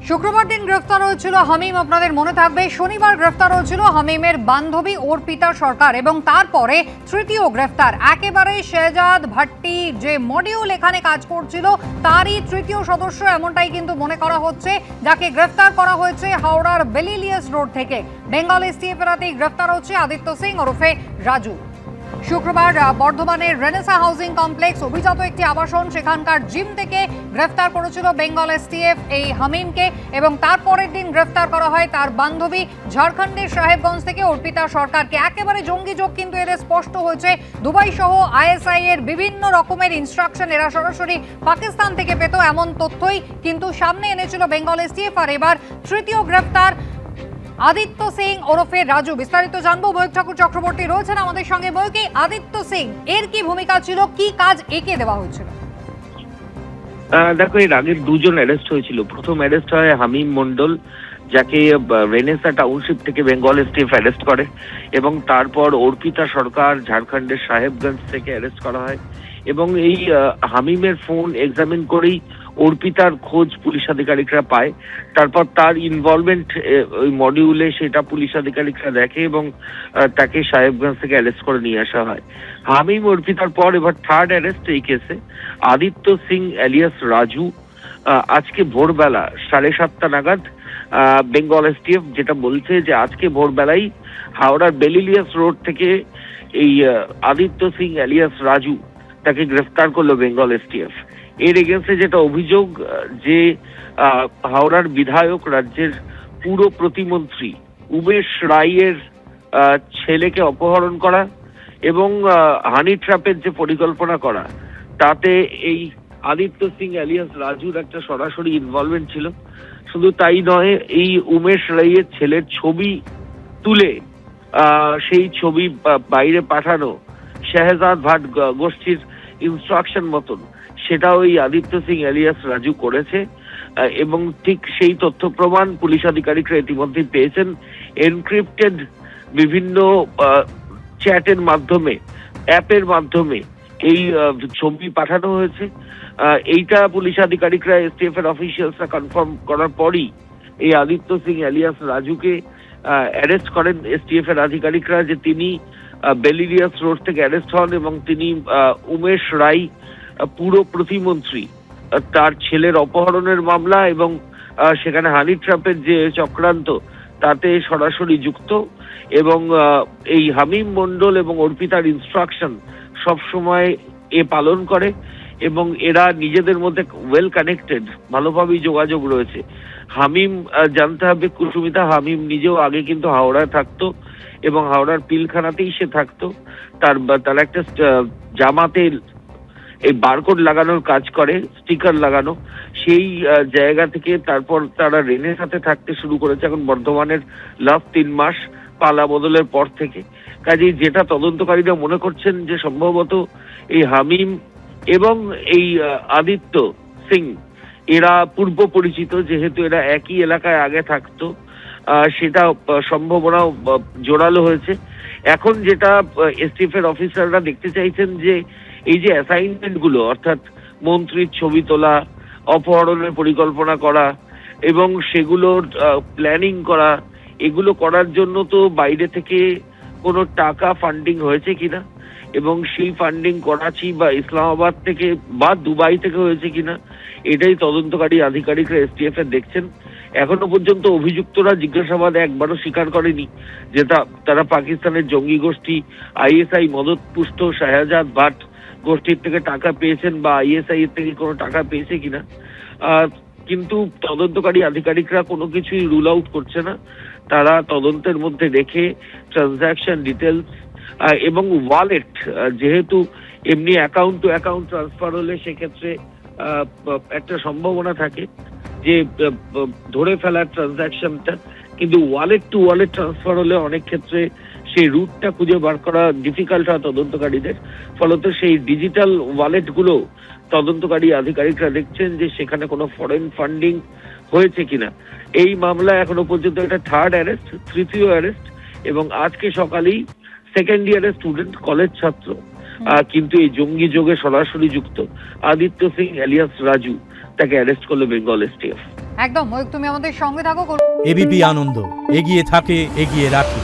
শুক্রবার দিন গ্রেফতার হয়েছিল হামিম। আপনাদের মনে থাকবে শনিবার গ্রেফতার হয়েছিল হামিমের বান্ধবী অর্পিতা সরকার এবং তারপরে তৃতীয় গ্রেফতার একেবারে শেহজাদ ভাট্টি যে মডিউল এখানে কাজ করছিল তারই তৃতীয় সদস্য, এমনটাই কিন্তু মনে করা হচ্ছে, যাকে গ্রেফতার করা হয়েছে হাওড়ার বেলিলিয়াস রোড থেকে। বেঙ্গল এসটিএফ এর হাতেই গ্রেফতার হচ্ছে আদিত্য সিং ওরফে রাজু। শুক্রবার বর্ধমানের রেনেসা হাউজিং কমপ্লেক্স অভিজাত একটি আবাসন, সেখানকার জিম থেকে গ্রেফতার করেছিল বেঙ্গল এসটিএফ এই হামিমকে এবং তারপরের দিন গ্রেফতার করা হয় তার বান্ধবী ঝাড়খণ্ডের সাহেবগঞ্জ থেকে অর্পিতা সরকারকে। একেবারে জঙ্গি যোগ কিন্তু এদের স্পষ্ট হয়েছে। দুবাই সহ আইএসআই এর বিভিন্ন রকমের ইনস্ট্রাকশন এরা সরাসরি পাকিস্তান থেকে পেত, এমন তথ্যই কিন্তু সামনে এনেছিল বেঙ্গল এসটিএফ। আর এবার তৃতীয় গ্রেফতার আদিত্য সিং ওরফে রাজু। বিস্তারিত জানবো, ময়ূক ঠাকুর চক্রবর্তী রয়েছেন আমাদের সঙ্গে। ময়ূক, আদিত্য সিং এর কি ভূমিকা ছিল, কি কাজ একে দেওয়া হয়েছিল? দেখো, এর আগে দুজন অ্যারেস্ট হয়েছিল। প্রথম অ্যারেস্ট হয় হামিম মন্ডল, যাকে রেনেসা টাউনশিপ থেকে বেঙ্গল এসটিএফ অ্যারেস্ট করে, এবং তারপর অর্পিতা সরকার ঝাড়খণ্ডের সাহেবগঞ্জ থেকে অ্যারেস্ট করা হয়। এবং এই হামিমের ফোন এক্সামিন করেই অর্পিতার খোঁজ পুলিশ আধিকারিকরা পায়। তারপর তার ইনভলভমেন্ট ওই মডিউলে সেটা পুলিশ আধিকারিকরা দেখে এবং তাকে সাহেবগঞ্জ থেকে অ্যারেস্ট করে নিয়ে আসা হয়। হামিম অর্পিতার পর এবার থার্ড অ্যারেস্ট এই কেসে আদিত্য সিং এলিয়াস রাজু। আজকে ভোরবেলা 7:30 নাগাদ বেঙ্গল এসটিএফ যেটা বলছে যে আজকে ভোরবেলাই হাওড়ার বেলিলিয়াস রোড থেকে এই আদিত্য সিং এলিয়াস রাজু তাকে গ্রেফতার করলো বেঙ্গল এসটিএফ। এর এগেন্সে যেটা অভিযোগ যে হাওড়ার বিধায়ক, রাজ্যের পুর প্রতিমন্ত্রী উমেশ রায়ের ছেলেকে অপহরণ করা এবং হানি ট্র্যাপের যে পরিকল্পনা করা, তাতে এই আদিত্য সিং এলিয়াস রাজুর একটা সরাসরি ইনভলভমেন্ট ছিল। শুধু তাই নয়, এই উমেশ রায়ের ছেলের ছবি তুলে সেই ছবি বাইরে পাঠানো শেহজাদ ভাট গোষ্ঠীর ইনস্ট্রাকশন মতন সেটাও এই আদিত্য সিং এলিয়াস রাজু করেছে। এবং ঠিক সেই তথ্য প্রমাণ পুলিশ আধিকারিকরা ইতিমধ্যে পেয়েছেন। এনক্রিপ্টেড বিভিন্ন চ্যাটের মাধ্যমে, অ্যাপের মাধ্যমে এই ছবি পাঠানো হয়েছে। এইটা পুলিশ আধিকারিকরা, এসটিএফ এর অফিসিয়ালসরা কনফার্ম করার পরই এই আদিত্য সিং এলিয়াস রাজুকে অ্যারেস্ট করেন এসটিএফ এর আধিকারিকরা। যে তিনি বেলিলিয়াস রোড থেকে অ্যারেস্ট হন এবং তিনি উমেশ রায় পুর প্রতিমন্ত্রী, তার ছেলের অপহরণের মামলা এবং সেখানে হানি ট্র্যাপের যে চক্রান্ত তাতে সরাসরি যুক্ত। এবং এই হামিম মন্ডল এবং অর্পিতার ইনস্ট্রাকশন সবসময় এ পালন করে এবং এরা নিজেদের মধ্যে ওয়েল কানেক্টেড, ভালোভাবেই যোগাযোগ রয়েছে। হামিম, জানতে হবে কুসুমিতা, হামিম নিজেও আগে কিন্তু হাওড়ায় থাকতো এবং হাওড়ার পিলখানাতেই সে থাকতো। তার একটা জামাতে এই বারকোড লাগানোর কাজ করে, স্টিকার লাগানো, সেই জায়গা থেকে তারপর তারা রেনেসাতে থাকতে শুরু করেছে এখন বর্ধমানের লাস্ট 3 মাস পালা বদলের পর থেকে। কাজেই যেটা তদন্তকারীরা মনে করছেন যে সম্ভবত এই হামিম এবং এই আদিত্য সিং এরা পূর্ব পরিচিত, যেহেতু এরা একই এলাকায় আগে থাকতো, সেটা সম্ভাবনাও জোরালো হয়েছে। এখন যেটা এসটিএফ এর অফিসাররা দেখতে চাইছেন যে এই যে অ্যাসাইনমেন্ট গুলো, অর্থাৎ মন্ত্রীর ছবি তোলা, অপহরণের পরিকল্পনা করা এবং সেগুলোর প্ল্যানিং করা, এগুলো করার জন্য তো বাইরে থেকে কোনো টাকা ফান্ডিং হয়েছে কিনা এবং সেই ফান্ডিং করাচি বা ইসলামাবাদ থেকে বা দুবাই থেকে হয়েছে কিনা, এটাই তদন্তকারী আধিকারিকরা এসটিএফ এর দেখছেন। এখনো পর্যন্ত অভিযুক্তরা জিজ্ঞাসাবাদে একবারও স্বীকার করেনি যে তারা পাকিস্তানের জঙ্গি গোষ্ঠী আইএসআই মদতপুষ্ট শেহজাদ ভাট গোষ্ঠীর থেকে টাকা পেয়েছেন বা আইএসআই এর থেকে কোনো টাকা পেয়েছে কিনা। কিন্তু তদন্তকারী আধিকারিকরা কোনো কিছুই রুল আউট করছে না। তারা তদন্তের মধ্যে রেখে ট্রানজাকশন ডিটেলস এবং ওয়ালেট, যেহেতু এমনি অ্যাকাউন্ট টু অ্যাকাউন্ট ট্রান্সফার হলে সেক্ষেত্রে একটা সম্ভাবনা থাকে যে ধরে ফেলার ট্রানজাকশনটা, কিন্তু ওয়ালেট টু ওয়ালেট ট্রান্সফার হলে অনেক ক্ষেত্রে সেই রুটটা খুঁজে বার করা ডিফিকাল্ট হয় তদন্তকারীদের। ফলত সেই ডিজিটাল ওয়ালেট গুলো তদন্তকারী আধিকারিকরা দেখছেন যে সেখানে কোনো ফরেন ফান্ডিং হয়েছে কিনা। এই মামলা এখনো পর্যন্ত এটা থার্ড অ্যারেস্ট, তৃতীয় অ্যারেস্ট, এবং আজকে সকালেই সেকেন্ড ইয়ারের স্টুডেন্ট, কলেজ ছাত্র, কিন্তু এই জঙ্গি যোগে সরাসরি যুক্ত আদিত্য সিং এলিয়াস রাজু, তাকে অ্যারেস্ট করলো বেঙ্গল এসটিএফ। একদম ময়ূক, তুমি আমাদের সঙ্গে থাকো। এবিপি আনন্দ, এগিয়ে থাকে, এগিয়ে রাখে।